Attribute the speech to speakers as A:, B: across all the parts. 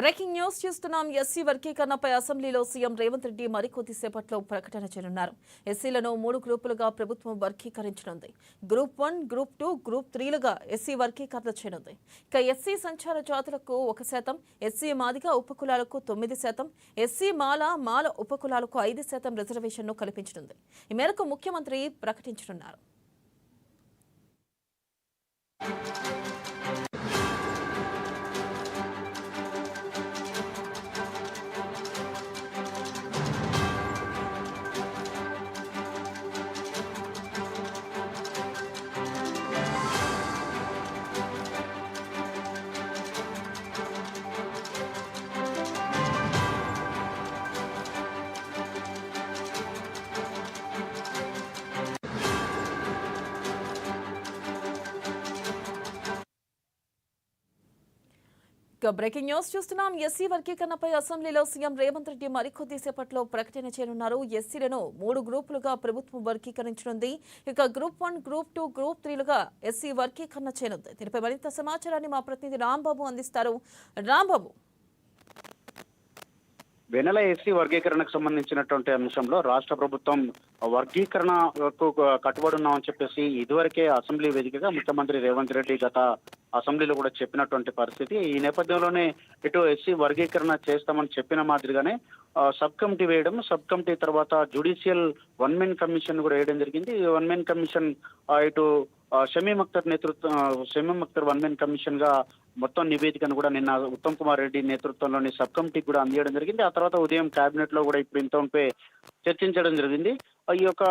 A: Breaking news చూస్తున్నాం. SC వర్గీకరణపై అసెంబ్లీలో CM Revanth Reddy మరికొద్దిసేపట్లో ప్రకటన చేయనున్నారు. ఎస్సీలను 3 గ్రూపులుగా ప్రభుత్వం వర్గీకరించనుంది. గ్రూప్ 1, గ్రూప్ 2, గ్రూప్ 3లుగా ఎస్సీ వర్గీకరణ చేయనుంది. ఇక ఎస్సీ సంచార జాతులకు 1%, ఎస్సీ మాదిగ ఉపకులాలకు 9%, ఎస్సీ మాల ఉపకులాలకు 5% రిజర్వేషన్ను కల్పించనుంది. ఈ మేరకు ముఖ్యమంత్రి ప్రకటించనున్నారు. బ్రేకింగ్ న్యూస్ చూస్తున్నాం. ఎస్సీ వర్గీకరణపై అసెంబ్లీలో సీఎం రేవంత్ రెడ్డి మరికొద్దిసేపట్లో ప్రకటన చేయనున్నారు. ఎస్సీలను 3 గ్రూపులుగా ప్రభుత్వం వర్గీకరించనుంది. ఇక గ్రూప్ 1, గ్రూప్ 2, గ్రూప్ 3లుగా ఎస్సీ వర్గీకరణ చేయనుంది. దీనిపై మరింత సమాచారాన్ని మా ప్రతినిధి రాంబాబు అందిస్తారు. రాంబాబు,
B: వెనెల ఎస్సీ వర్గీకరణకు సంబంధించినటువంటి అంశంలో రాష్ట్ర ప్రభుత్వం వర్గీకరణకు కట్టుబడి ఉన్నామని చెప్పేసి ఇదివరకే అసెంబ్లీ వేదికగా ముఖ్యమంత్రి రేవంత్ రెడ్డి గత అసెంబ్లీలో కూడా చెప్పినటువంటి పరిస్థితి. ఈ నేపథ్యంలోనే ఇటు ఎస్సీ వర్గీకరణ చేస్తామని చెప్పిన మాదిరిగానే సబ్ కమిటీ వేయడం, సబ్ కమిటీ తర్వాత జ్యుడిషియల్ 1 మెన్ కమిషన్ కూడా వేయడం జరిగింది. ఈ 1 మెన్ కమిషన్ ఇటు షమీమ్ అఖ్తర్ 1 మెన్ కమిషన్ గా మొత్తం నివేదికను కూడా నిన్న ఉత్తమ్ కుమార్ రెడ్డి నేతృత్వంలోని సబ్ కమిటీకి కూడా అందజేయడం జరిగింది. ఆ తర్వాత ఉదయం కేబినెట్ లో కూడా ఇప్పుడు ఇంతపై చర్చించడం జరిగింది. ఈ యొక్క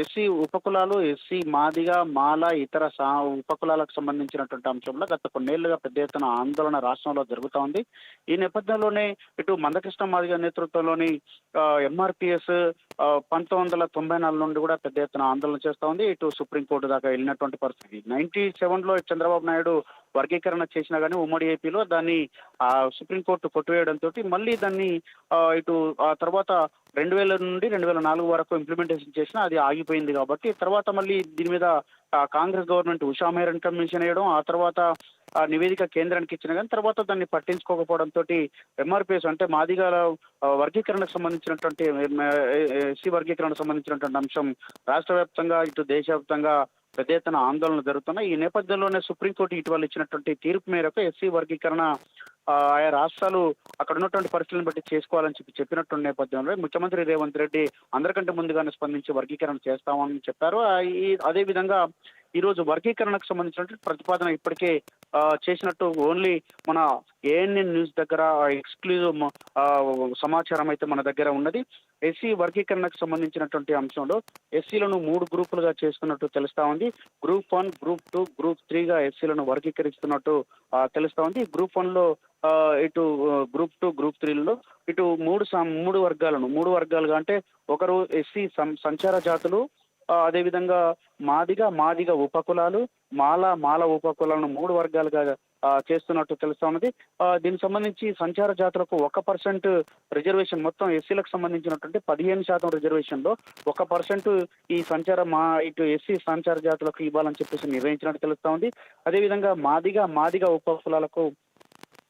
B: ఎస్సీ ఉపకులాలు, ఎస్సీ మాదిగ, మాల, ఇతర ఉపకులాలకు సంబంధించినటువంటి అంశంలో గత కొన్నేళ్లుగా పెద్ద ఎత్తున ఆందోళన రాష్ట్రంలో జరుగుతూ ఉంది. ఈ నేపథ్యంలోనే ఇటు మందకృష్ణ మాదిగ నేతృత్వంలోని ఎంఆర్పిఎస్ 1994 నుండి కూడా పెద్ద ఎత్తున ఆందోళన చేస్తూ ఉంది. ఇటు సుప్రీంకోర్టు దాకా వెళ్ళినటువంటి పరిస్థితి. 97లో చంద్రబాబు నాయుడు వర్గీకరణ చేసినా కానీ ఉమ్మడి ఏపీలో దాన్ని సుప్రీంకోర్టు కొట్టివేయడంతో మళ్ళీ దాన్ని ఇటు ఆ తర్వాత 2000 నుండి 2004 వరకు ఇంప్లిమెంటేషన్ చేసినా అది ఆగిపోయింది. కాబట్టి తర్వాత మళ్ళీ దీని మీద కాంగ్రెస్ గవర్నమెంట్ ఉషా మేరన్ కమిషన్ వేయడం, ఆ తర్వాత నివేదిక కేంద్రానికి ఇచ్చిన కానీ తర్వాత దాన్ని పట్టించుకోకపోవడంతో ఎంఆర్పిఎస్ అంటే మాదిగల వర్గీకరణకు సంబంధించినటువంటి ఎస్సీ వర్గీకరణకు సంబంధించినటువంటి అంశం రాష్ట్ర వ్యాప్తంగా ఇటు దేశవ్యాప్తంగా పెద్ద ఎత్తున ఆందోళన జరుగుతున్నాయి. ఈ నేపథ్యంలోనే సుప్రీంకోర్టు ఇటీవల ఇచ్చినటువంటి తీర్పు మేరకు ఎస్సీ వర్గీకరణ ఆయా రాష్ట్రాలు అక్కడ ఉన్నటువంటి పరిస్థితులను బట్టి చేసుకోవాలని చెప్పినటువంటి నేపథ్యంలో ముఖ్యమంత్రి రేవంత్ రెడ్డి అందరికంటే ముందుగానే స్పందించి వర్గీకరణ చేస్తామని చెప్పారు. అదే విధంగా ఈ రోజు వర్గీకరణకు సంబంధించినటువంటి ప్రతిపాదన ఇప్పటికే చేసినట్టు ఓన్లీ మన ఏఎన్ఎన్ న్యూస్ దగ్గర ఎక్స్క్లూజివ్ సమాచారం అయితే మన దగ్గర ఉన్నది. ఎస్సీ వర్గీకరణకు సంబంధించినటువంటి అంశంలో ఎస్సీలను 3 గ్రూపులుగా చేస్తున్నట్టు తెలుస్తా ఉంది. గ్రూప్ 1, గ్రూప్ 2, గ్రూప్ 3గా ఎస్సీలను వర్గీకరిస్తున్నట్టు తెలుస్తా ఉంది. గ్రూప్ 1లో ఇటు గ్రూప్ 2, గ్రూప్ 3లలో ఇటు మూడు వర్గాలుగా అంటే ఒకరు ఎస్సీ సంచార జాతులు, అదేవిధంగా మాదిగ ఉపకులాలు, మాల ఉపకులాలను 3 వర్గాలుగా చేస్తున్నట్టు తెలుస్తా ఉన్నది. దీనికి సంబంధించి సంచార జాతులకు 1% రిజర్వేషన్, మొత్తం ఎస్సీలకు సంబంధించినటువంటి 15% రిజర్వేషన్ లో 1% ఈ ఇటు ఎస్సీ సంచార జాతులకు ఇవ్వాలని చెప్పేసి నిర్ణయించినట్టు తెలుస్తా ఉంది. అదేవిధంగా మాదిగ ఉపకులాలకు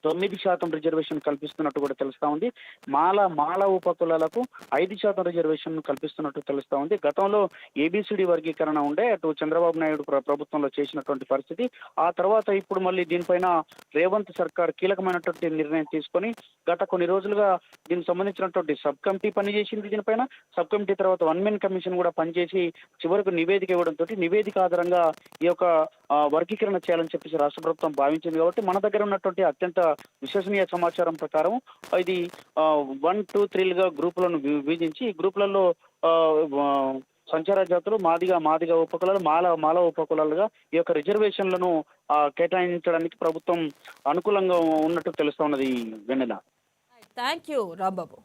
B: 9% రిజర్వేషన్ కల్పిస్తున్నట్టు కూడా తెలుస్తా ఉంది. మాల ఉపకులాలకు 5% రిజర్వేషన్ కల్పిస్తున్నట్టు తెలుస్తా ఉంది. గతంలో ఏబిసిడి వర్గీకరణ ఉండే అటు చంద్రబాబు నాయుడు ప్రభుత్వంలో చేసినటువంటి పరిస్థితి. ఆ తర్వాత ఇప్పుడు మళ్ళీ దీనిపైన రేవంత్ సర్కార్ కీలకమైనటువంటి నిర్ణయం తీసుకొని గత కొన్ని రోజులుగా దీనికి సంబంధించినటువంటి సబ్ కమిటీ పనిచేసింది. దీనిపైన సబ్ కమిటీ తర్వాత 1 మెన్ కమిషన్ కూడా పనిచేసి చివరకు నివేదిక ఇవ్వడంతో నివేదిక ఆధారంగా ఈ యొక్క వర్గీకరణ చేయాలని చెప్పేసి రాష్ట్ర ప్రభుత్వం భావించింది. కాబట్టి మన దగ్గర ఉన్నటువంటి అత్యంత విశ్వసనీయ సమాచారం ప్రకారం ఇది 1, 2, 3లుగా గ్రూపులను విభజించి ఈ గ్రూపులలో సంచార జాతులు మాదిగ ఉపకులాలు, మాల ఉపకులాలుగా ఈ యొక్క రిజర్వేషన్లను కేటాయించడానికి ప్రభుత్వం అనుకూలంగా ఉన్నట్టు తెలుస్తా ఉన్నది. వెన్నెల,
A: థ్యాంక్ యూ రాంబాబు.